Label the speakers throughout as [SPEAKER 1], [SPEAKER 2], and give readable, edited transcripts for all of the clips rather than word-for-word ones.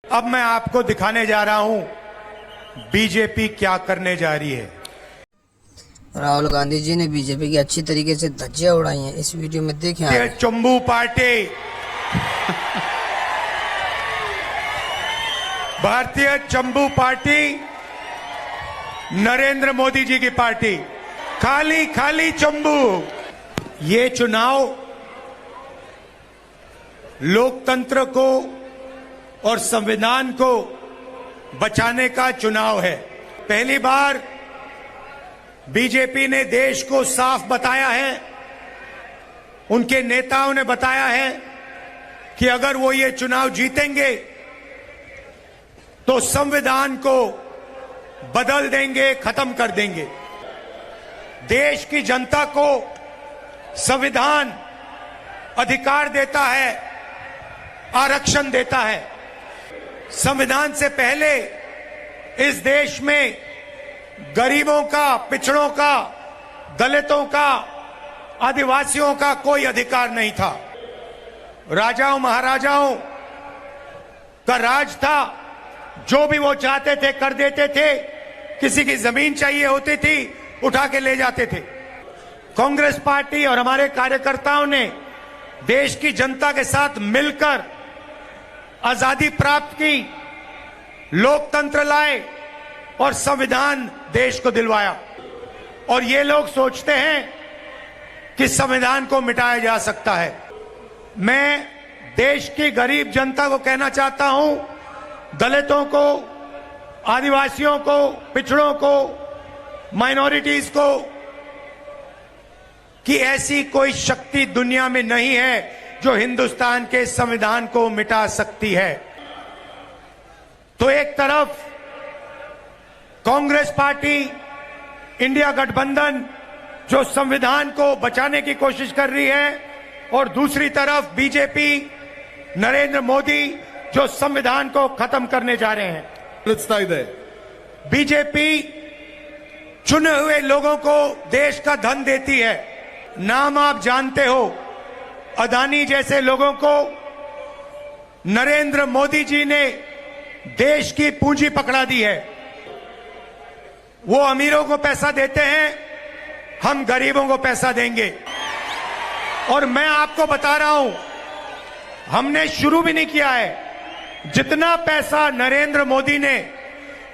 [SPEAKER 1] अब मैं आपको दिखाने जा रहा हूं बीजेपी क्या करने जा रही है।
[SPEAKER 2] राहुल गांधी जी ने बीजेपी की अच्छी तरीके से धज्जियां उड़ाई हैं। इस वीडियो में देखें आप।
[SPEAKER 1] चंबू पार्टी भारतीय चंबू पार्टी नरेंद्र मोदी जी की पार्टी। खाली खाली चंबू। ये चुनाव लोकतंत्र को और संविधान को बचाने का चुनाव है। पहली बार बीजेपी ने देश को साफ बताया है, उनके नेताओं ने बताया है कि अगर वो ये चुनाव जीतेंगे तो संविधान को बदल देंगे, खत्म कर देंगे। देश की जनता को संविधान अधिकार देता है, आरक्षण देता है। संविधान से पहले इस देश में गरीबों का, पिछड़ों का, दलितों का, आदिवासियों का कोई अधिकार नहीं था। राजाओं महाराजाओं का राज था, जो भी वो चाहते थे कर देते थे। किसी की जमीन चाहिए होती थी, उठा के ले जाते थे। कांग्रेस पार्टी और हमारे कार्यकर्ताओं ने देश की जनता के साथ मिलकर आजादी प्राप्त की, लोकतंत्र लाए और संविधान देश को दिलवाया। और ये लोग सोचते हैं कि संविधान को मिटाया जा सकता है। मैं देश की गरीब जनता को कहना चाहता हूं, दलितों को, आदिवासियों को, पिछड़ों को, माइनॉरिटीज को, कि ऐसी कोई शक्ति दुनिया में नहीं है जो हिंदुस्तान के संविधान को मिटा सकती है। तो एक तरफ कांग्रेस पार्टी, इंडिया गठबंधन जो संविधान को बचाने की कोशिश कर रही है, और दूसरी तरफ बीजेपी, नरेंद्र मोदी जो संविधान को खत्म करने जा रहे हैं। बीजेपी चुने हुए लोगों को देश का धन देती है। नाम आप जानते हो, अदानी जैसे लोगों को नरेंद्र मोदी जी ने देश की पूंजी पकड़ा दी है। वो अमीरों को पैसा देते हैं, हम गरीबों को पैसा देंगे। और मैं आपको बता रहा हूं, हमने शुरू भी नहीं किया है। जितना पैसा नरेंद्र मोदी ने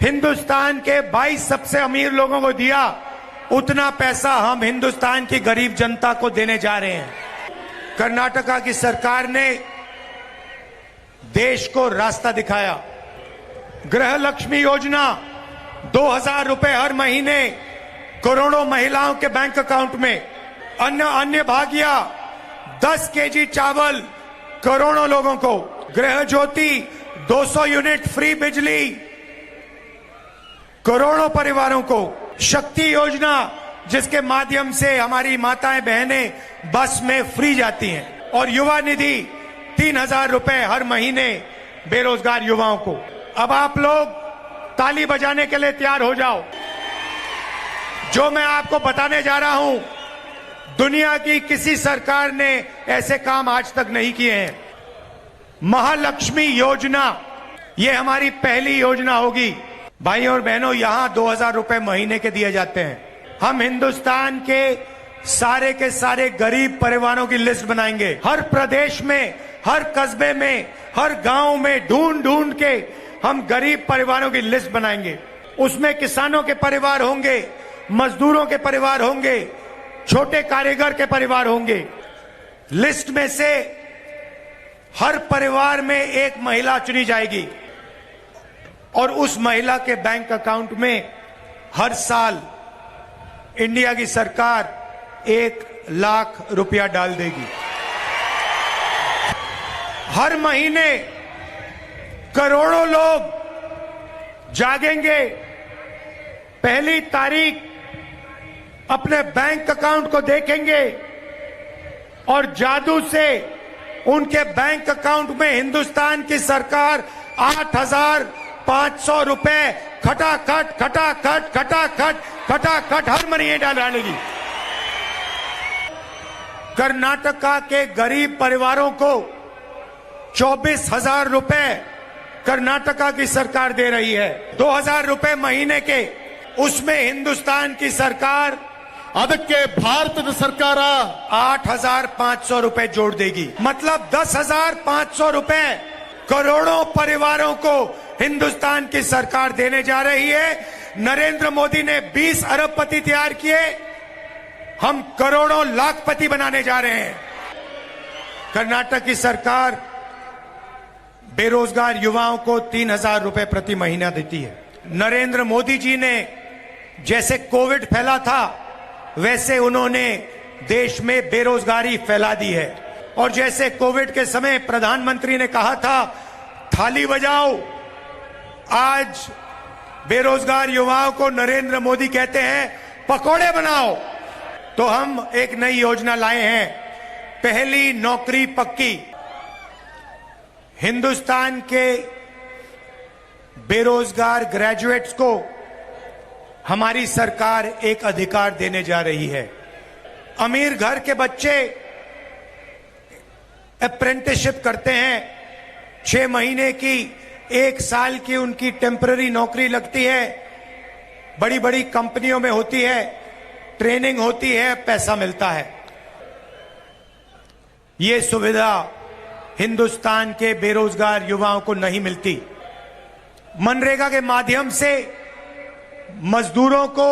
[SPEAKER 1] हिंदुस्तान के 22 सबसे अमीर लोगों को दिया, उतना पैसा हम हिंदुस्तान की गरीब जनता को देने जा रहे हैं। कर्नाटका की सरकार ने देश को रास्ता दिखाया। गृह लक्ष्मी योजना 2000 रुपए हर महीने करोड़ों महिलाओं के बैंक अकाउंट में। अन्य भाग्य 10 केजी चावल करोड़ों लोगों को। गृह ज्योति 200 यूनिट फ्री बिजली करोड़ों परिवारों को। शक्ति योजना जिसके माध्यम से हमारी माताएं बहनें बस में फ्री जाती हैं। और युवा निधि 3000 रुपए हर महीने बेरोजगार युवाओं को। अब आप लोग ताली बजाने के लिए तैयार हो जाओ। जो मैं आपको बताने जा रहा हूं, दुनिया की किसी सरकार ने ऐसे काम आज तक नहीं किए हैं। महालक्ष्मी योजना, ये हमारी पहली योजना होगी। भाइयों और बहनों, यहां 2000 रुपए महीने के दिए जाते हैं। हम हिंदुस्तान के सारे गरीब परिवारों की लिस्ट बनाएंगे। हर प्रदेश में, हर कस्बे में, हर गांव में ढूंढ ढूंढ के हम गरीब परिवारों की लिस्ट बनाएंगे। उसमें किसानों के परिवार होंगे, मजदूरों के परिवार होंगे, छोटे कारीगर के परिवार होंगे। लिस्ट में से हर परिवार में एक महिला चुनी जाएगी और उस महिला के बैंक अकाउंट में हर साल इंडिया की सरकार 1 लाख रुपया डाल देगी। हर महीने करोड़ों लोग जागेंगे, पहली तारीख अपने बैंक अकाउंट को देखेंगे और जादू से उनके बैंक अकाउंट में हिंदुस्तान की सरकार 8500 रुपए खटाखट खटाखट खटाखट खटाखट हर महीने डालेगी। कर्नाटका के गरीब परिवारों को 24,000 रुपए कर्नाटका की सरकार दे रही है 2000 रुपए महीने के, उसमें हिंदुस्तान की सरकार
[SPEAKER 3] ಅದಕ್ಕೆ ಭಾರತದ ಸರ್ಕಾರ
[SPEAKER 1] 8500 रुपए जोड़ देगी। मतलब 10,500 रुपए करोड़ों परिवारों को हिंदुस्तान की सरकार देने जा रही है। नरेंद्र मोदी ने 20 अरबपति तैयार किए, हम करोड़ों लाखपति बनाने जा रहे हैं। कर्नाटक की सरकार बेरोजगार युवाओं को 3000 रुपए प्रति महीना देती है। नरेंद्र मोदी जी ने जैसे कोविड फैला था वैसे उन्होंने देश में बेरोजगारी फैला दी है। और जैसे कोविड के समय प्रधानमंत्री ने कहा था थाली बजाओ, आज बेरोजगार युवाओं को नरेंद्र मोदी कहते हैं पकोड़े बनाओ। तो हम एक नई योजना लाए हैं, पहली नौकरी पक्की। हिंदुस्तान के बेरोजगार ग्रेजुएट्स को हमारी सरकार एक अधिकार देने जा रही है। अमीर घर के बच्चे अप्रेंटिसशिप करते हैं, 6 महीने की, 1 साल की उनकी टेम्पररी नौकरी लगती है, बड़ी बड़ी कंपनियों में होती है, ट्रेनिंग होती है, पैसा मिलता है। ये सुविधा हिंदुस्तान के बेरोजगार युवाओं को नहीं मिलती। मनरेगा के माध्यम से मजदूरों को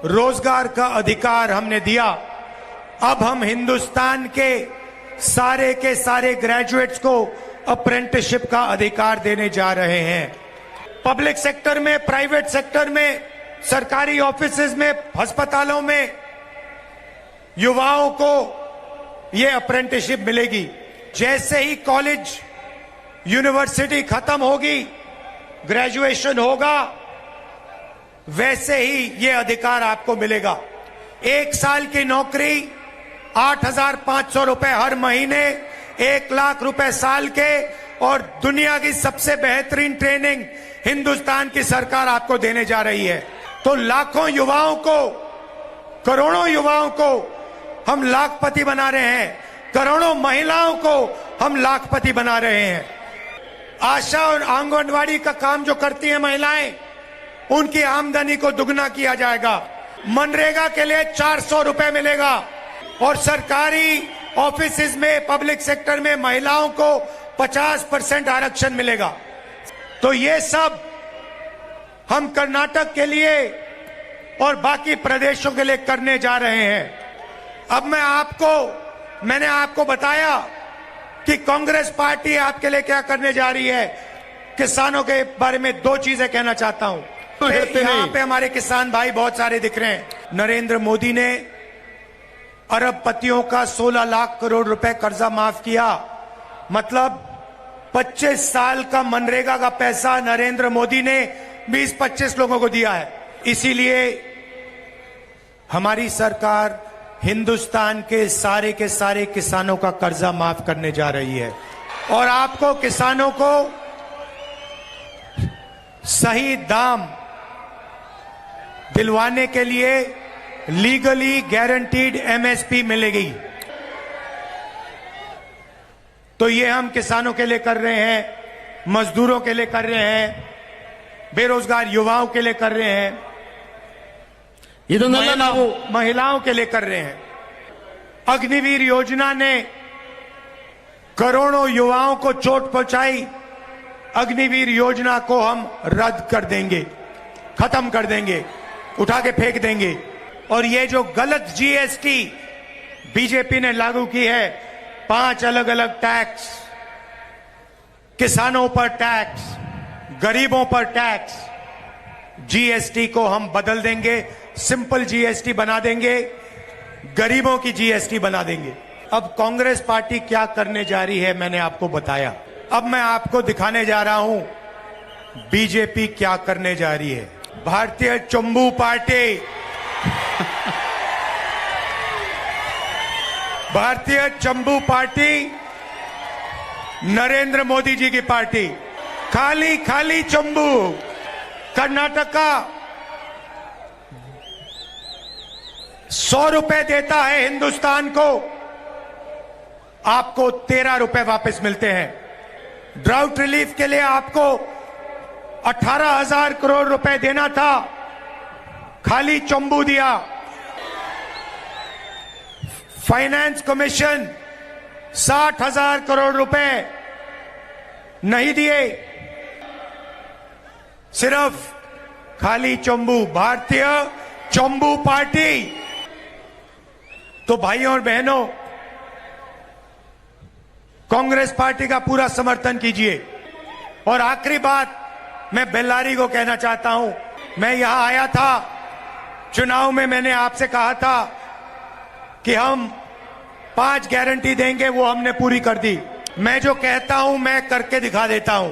[SPEAKER 1] रोजगार का अधिकार हमने दिया। अब हम हिंदुस्तान के सारे ग्रेजुएट्स को अप्रेंटिसशिप का अधिकार देने जा रहे हैं। पब्लिक सेक्टर में, प्राइवेट सेक्टर में, सरकारी ऑफिसेज में, अस्पतालों में युवाओं को यह अप्रेंटिसशिप मिलेगी। जैसे ही कॉलेज यूनिवर्सिटी खत्म होगी, ग्रेजुएशन होगा, वैसे ही यह अधिकार आपको मिलेगा। 1 साल की नौकरी 8500 रुपए हर महीने, 1 लाख रुपए साल के, और दुनिया की सबसे बेहतरीन ट्रेनिंग हिंदुस्तान की सरकार आपको देने जा रही है। तो लाखों युवाओं को, करोड़ों युवाओं को हम लाखपति बना रहे हैं, करोड़ों महिलाओं को हम लाखपति बना रहे हैं। आशा और आंगनवाड़ी का काम जो करती हैं महिलाएं, उनकी आमदनी को दुगना किया जाएगा। मनरेगा के लिए 400 रुपए मिलेगा, और सरकारी ऑफिसेज में, पब्लिक सेक्टर में महिलाओं को 50% आरक्षण मिलेगा। तो ये सब हम कर्नाटक के लिए और बाकी प्रदेशों के लिए करने जा रहे हैं। अब मैंने आपको बताया कि कांग्रेस पार्टी आपके लिए क्या करने जा रही है। किसानों के बारे में 2 चीजें कहना चाहता हूं। यहां पे हमारे किसान भाई बहुत सारे दिख रहे हैं। नरेंद्र मोदी ने अरबपतियों का 16 लाख करोड़ रुपए कर्जा माफ किया। मतलब 25 साल का मनरेगा का पैसा नरेंद्र मोदी ने 20-25 लोगों को दिया है। इसीलिए हमारी सरकार हिंदुस्तान के सारे किसानों का कर्जा माफ करने जा रही है। और आपको किसानों को सही दाम दिलवाने के लिए लीगली गारंटीड एमएसपी मिलेगी। तो ये हम किसानों के लिए कर रहे हैं, मजदूरों के लिए कर रहे हैं, बेरोजगार युवाओं के लिए कर रहे हैं, महिलाओं के लिए कर रहे हैं। अग्निवीर योजना ने करोड़ों युवाओं को चोट पहुंचाई। अग्निवीर योजना को हम रद्द कर देंगे, खत्म कर देंगे, उठा के फेंक देंगे। और ये जो गलत जीएसटी बीजेपी ने लागू की है, 5 अलग अलग टैक्स, किसानों पर टैक्स, गरीबों पर टैक्स, जीएसटी को हम बदल देंगे, सिंपल जीएसटी बना देंगे, गरीबों की जीएसटी बना देंगे। अब कांग्रेस पार्टी क्या करने जा रही है मैंने आपको बताया। अब मैं आपको दिखाने जा रहा हूं बीजेपी क्या करने जा रही है। भारतीय चंबू पार्टी भारतीय चंबू पार्टी नरेंद्र मोदी जी की पार्टी। खाली खाली चंबू, कर्नाटका 100 रुपए देता है हिंदुस्तान को, आपको 13 रुपए वापस मिलते हैं। ड्राउट रिलीफ के लिए आपको 18,000 करोड़ रुपए देना था, खाली चंबू दिया। फाइनेंस कमीशन 60,000 करोड़ रुपए नहीं दिए, सिर्फ खाली चंबू। भारतीय चंबू पार्टी। तो भाइयों और बहनों, कांग्रेस पार्टी का पूरा समर्थन कीजिए। और आखिरी बात मैं बेल्लारी को कहना चाहता हूं, मैं यहां आया था, चुनाव में मैंने आपसे कहा था कि हम 5 गारंटी देंगे, वो हमने पूरी कर दी। मैं जो कहता हूं मैं करके दिखा देता हूं।